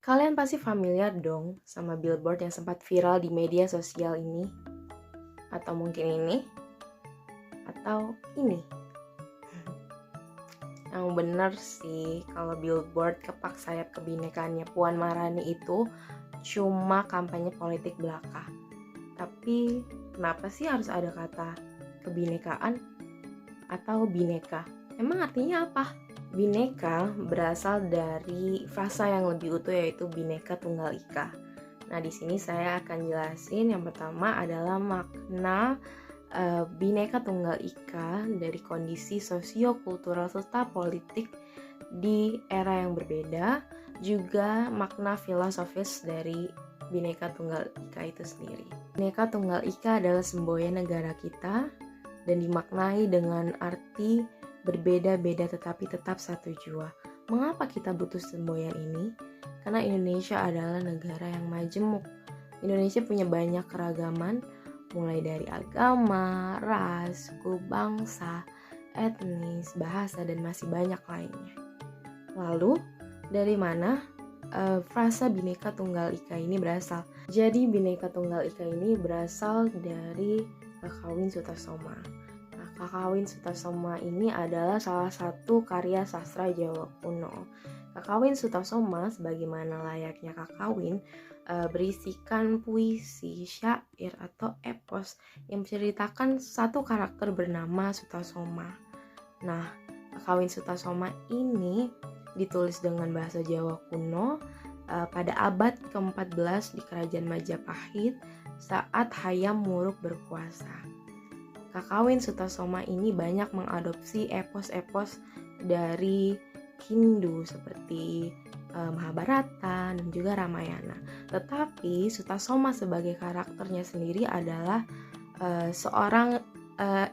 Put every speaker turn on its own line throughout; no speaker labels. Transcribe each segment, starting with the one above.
Kalian pasti familiar dong sama billboard yang sempat viral di media sosial ini. Atau mungkin ini. Atau ini. Yang bener sih kalau billboard kepak sayap kebinekaannya Puan Maharani itu cuma kampanye politik belaka. Tapi kenapa sih harus ada kata kebinekaan atau bineka? Emang artinya apa? Bineka berasal dari frasa yang lebih utuh yaitu Bhinneka Tunggal Ika. Nah, di sini saya akan jelasin yang pertama adalah makna Bhinneka Tunggal Ika dari kondisi sosio-kultural serta politik di era yang berbeda, juga makna filosofis dari Bhinneka Tunggal Ika itu sendiri. Bhinneka Tunggal Ika adalah semboyan negara kita dan dimaknai dengan arti berbeda-beda tetapi tetap satu jua. Mengapa kita butuh semboyan ini? Karena Indonesia adalah negara yang majemuk. Indonesia punya banyak keragaman, mulai dari agama, ras, suku, bangsa, etnis, bahasa, dan masih banyak lainnya. Lalu, dari mana frasa Bhinneka Tunggal Ika ini berasal? Jadi, Bhinneka Tunggal Ika ini berasal dari Kakawin Sutasoma. Kakawin Sutasoma ini adalah salah satu karya sastra Jawa kuno. Kakawin Sutasoma sebagaimana layaknya kakawin berisikan puisi, syair atau epos yang menceritakan satu karakter bernama Sutasoma. Nah, Kakawin Sutasoma ini ditulis dengan bahasa Jawa kuno pada abad ke-14 di Kerajaan Majapahit saat Hayam Wuruk berkuasa. Kakawin Sutasoma ini banyak mengadopsi epos-epos dari Hindu seperti Mahabharata dan juga Ramayana. Tetapi Sutasoma sebagai karakternya sendiri adalah seorang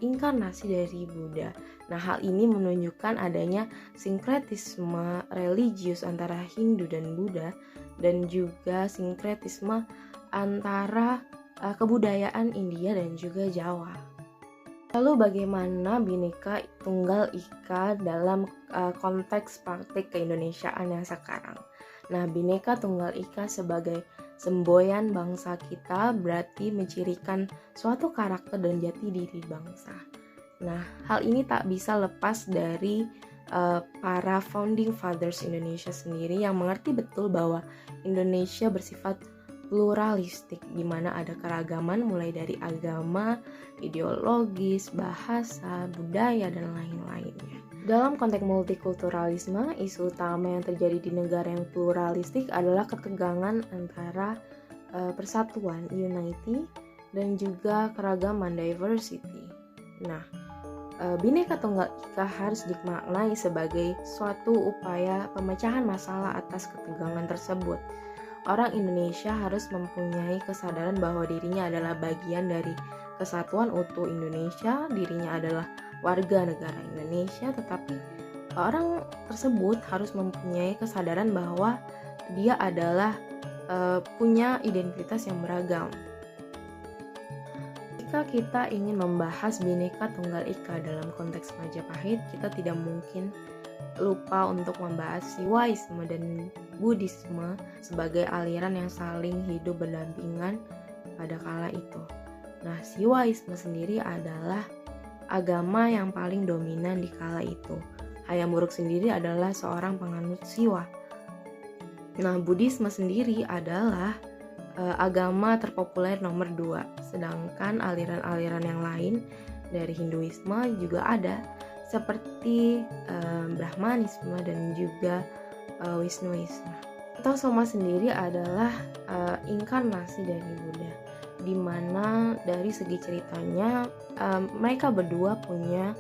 inkarnasi dari Buddha. Nah, hal ini menunjukkan adanya sinkretisme religius antara Hindu dan Buddha dan juga sinkretisme antara kebudayaan India dan juga Jawa. Lalu bagaimana Bhinneka Tunggal Ika dalam konteks praktik keindonesiaan yang sekarang? Nah, Bhinneka Tunggal Ika sebagai semboyan bangsa kita berarti mencirikan suatu karakter dan jati diri bangsa. Nah, hal ini tak bisa lepas dari para founding fathers Indonesia sendiri yang mengerti betul bahwa Indonesia bersifat pluralistik, di mana ada keragaman mulai dari agama, ideologis, bahasa, budaya, dan lain-lainnya. Dalam konteks multikulturalisme, isu utama yang terjadi di negara yang pluralistik adalah ketegangan antara persatuan, unity, dan juga keragaman, diversity. Nah, Bhinneka Tunggal Ika harus dimaknai sebagai suatu upaya pemecahan masalah atas ketegangan tersebut. Orang Indonesia harus mempunyai kesadaran bahwa dirinya adalah bagian dari kesatuan utuh Indonesia, dirinya adalah warga negara Indonesia, tetapi orang tersebut harus mempunyai kesadaran bahwa dia adalah punya identitas yang beragam. Jika kita ingin membahas Bhinneka Tunggal Ika dalam konteks Majapahit, kita tidak mungkin lupa untuk membahas Siwaisme dan Buddhisme sebagai aliran yang saling hidup berdampingan pada kala itu. Nah, Siwaisme sendiri adalah agama yang paling dominan di kala itu. Hayam Wuruk sendiri adalah seorang penganut Siwa. Nah, Buddhisme sendiri adalah agama terpopuler nomor 2, sedangkan aliran-aliran yang lain dari Hinduisme juga ada, seperti Brahmanisme dan juga Wisnuisme. Sutasoma sendiri adalah inkarnasi dari Buddha, di mana dari segi ceritanya mereka berdua punya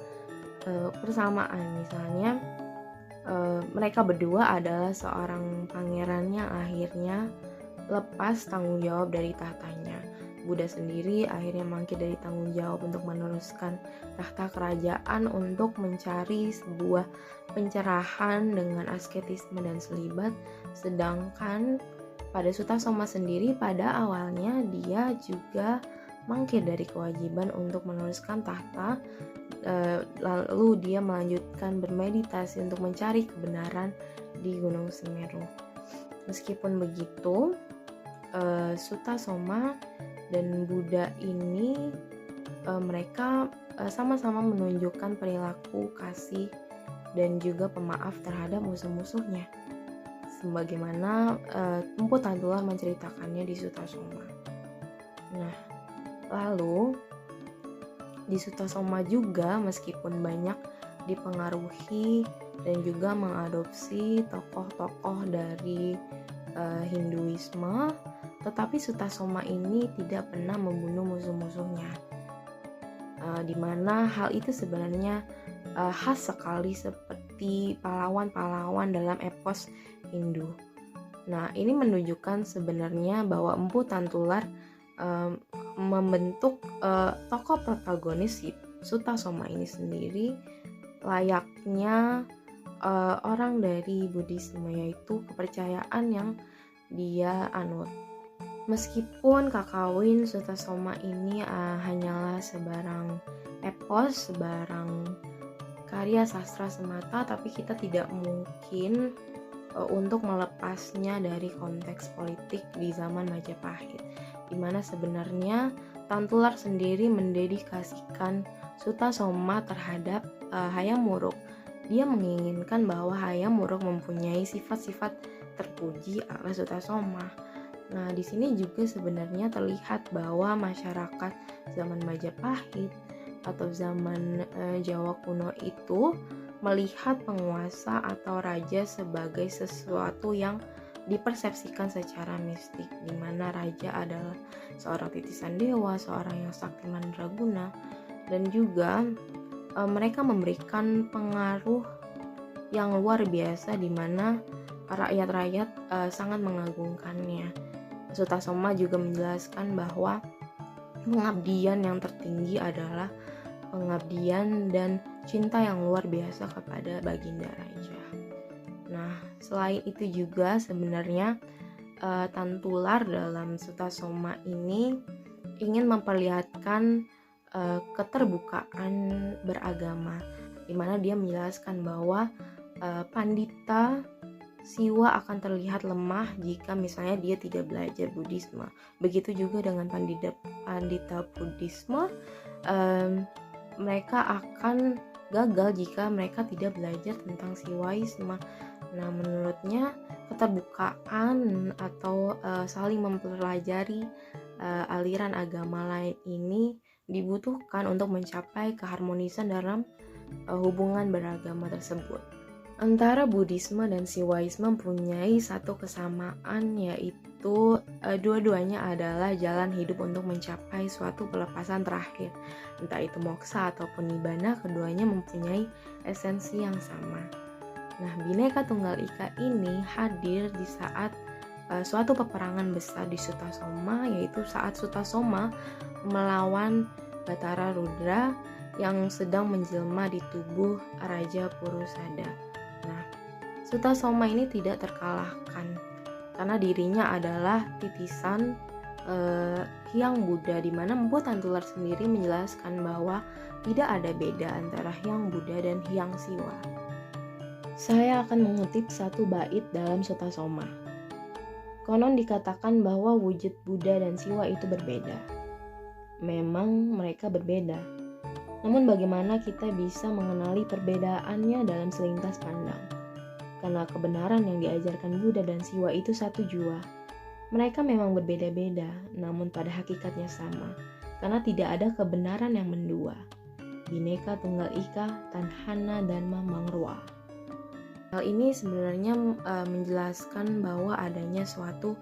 persamaan. Misalnya mereka berdua adalah seorang pangeran yang akhirnya lepas tanggung jawab dari tahtanya. Buddha sendiri akhirnya bangkit dari tanggung jawab untuk meneruskan tahta kerajaan untuk mencari sebuah pencerahan dengan asketisme dan selibat. Sedangkan pada Sutasoma sendiri pada awalnya dia juga bangkit dari kewajiban untuk meneruskan tahta, lalu dia melanjutkan bermeditasi untuk mencari kebenaran di Gunung Semeru. Meskipun begitu, Sutasoma dan Buddha ini mereka sama-sama menunjukkan perilaku kasih dan juga pemaaf terhadap musuh-musuhnya, sebagaimana Empu Tantular menceritakannya di Sutasoma. Nah, lalu di Sutasoma juga meskipun banyak dipengaruhi dan juga mengadopsi tokoh-tokoh dari Hinduisme, tetapi Sutasoma ini tidak pernah membunuh musuh-musuhnya, di mana hal itu sebenarnya khas sekali seperti pahlawan-pahlawan dalam epos Hindu. Nah, ini menunjukkan sebenarnya bahwa Empu Tantular membentuk tokoh protagonis Sutasoma ini sendiri layaknya orang dari Buddhisme, yaitu kepercayaan yang dia anut. Meskipun Kakawin Sutasoma ini hanyalah sebarang epos, sebarang karya sastra semata, tapi kita tidak mungkin untuk melepasnya dari konteks politik di zaman Majapahit, di mana sebenarnya Tantular sendiri mendedikasikan Sutasoma terhadap Hayam Wuruk. Dia menginginkan bahwa Hayam Wuruk mempunyai sifat-sifat terpuji ala Sutasoma. Nah, di sini juga sebenarnya terlihat bahwa masyarakat zaman Majapahit atau zaman Jawa kuno itu melihat penguasa atau raja sebagai sesuatu yang dipersepsikan secara mistik, di mana raja adalah seorang titisan dewa, seorang yang sakti mandraguna, dan juga mereka memberikan pengaruh yang luar biasa di mana rakyat-rakyat sangat mengagungkannya. Sutasoma juga menjelaskan bahwa pengabdian yang tertinggi adalah pengabdian dan cinta yang luar biasa kepada Baginda Raja. Nah, selain itu juga sebenarnya Tantular dalam Sutasoma ini ingin memperlihatkan keterbukaan beragama, di mana dia menjelaskan bahwa Pandita Siwa akan terlihat lemah jika misalnya dia tidak belajar Buddhisme. Begitu juga dengan Pandita Buddhisme, mereka akan gagal jika mereka tidak belajar tentang Siwaisme. Nah, menurutnya keterbukaan atau saling mempelajari aliran agama lain ini dibutuhkan untuk mencapai keharmonisan dalam hubungan beragama tersebut. Antara Buddhisme dan Siwaisme mempunyai satu kesamaan, yaitu dua-duanya adalah jalan hidup untuk mencapai suatu pelepasan terakhir. Entah itu moksa ataupun nibbana, keduanya mempunyai esensi yang sama. Nah, Bhinneka Tunggal Ika ini hadir di saat suatu peperangan besar di Sutasoma, yaitu saat Sutasoma melawan Batara Rudra yang sedang menjelma di tubuh Raja Purusada. Nah, Sutasoma ini tidak terkalahkan karena dirinya adalah titisan Hyang Buddha, di mana Empu Tantular sendiri menjelaskan bahwa tidak ada beda antara Hyang Buddha dan Hyang Siwa. Saya akan mengutip satu bait dalam Sutasoma. Konon dikatakan bahwa wujud Buddha dan Siwa itu berbeda. Memang mereka berbeda. Namun bagaimana kita bisa mengenali perbedaannya dalam selintas pandang? Karena kebenaran yang diajarkan Buddha dan Siwa itu satu jua. Mereka memang berbeda-beda, namun pada hakikatnya sama. Karena tidak ada kebenaran yang mendua. Bhinneka Tunggal Ika, Tanhana Dharma Mangrua. Hal ini sebenarnya menjelaskan bahwa adanya suatu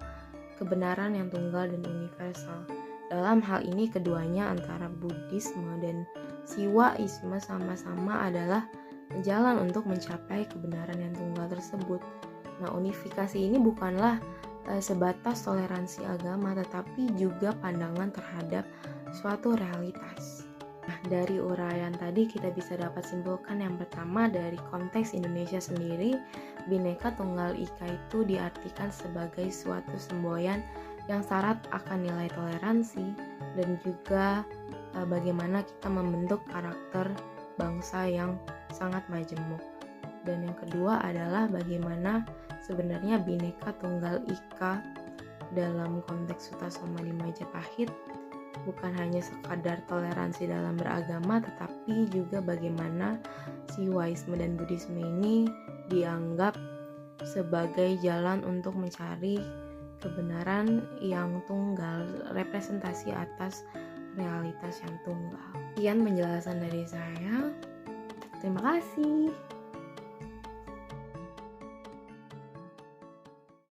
kebenaran yang tunggal dan universal. Dalam hal ini keduanya antara Buddhisme dan Siwaisme sama-sama adalah jalan untuk mencapai kebenaran yang tunggal tersebut. Nah, unifikasi ini bukanlah sebatas toleransi agama, tetapi juga pandangan terhadap suatu realitas. Nah, dari uraian tadi kita bisa dapat simpulkan yang pertama, dari konteks Indonesia sendiri, Bhinneka Tunggal Ika itu diartikan sebagai suatu semboyan yang syarat akan nilai toleransi dan juga bagaimana kita membentuk karakter bangsa yang sangat majemuk. Dan yang kedua adalah bagaimana sebenarnya Bhinneka Tunggal Ika dalam konteks Sutasoma di Majapahit bukan hanya sekadar toleransi dalam beragama, tetapi juga bagaimana Siwaisme dan Buddhisme ini dianggap sebagai jalan untuk mencari kebenaran yang tunggal, representasi atas realitas yang tunggal. Sekian penjelasan dari saya. Terima kasih.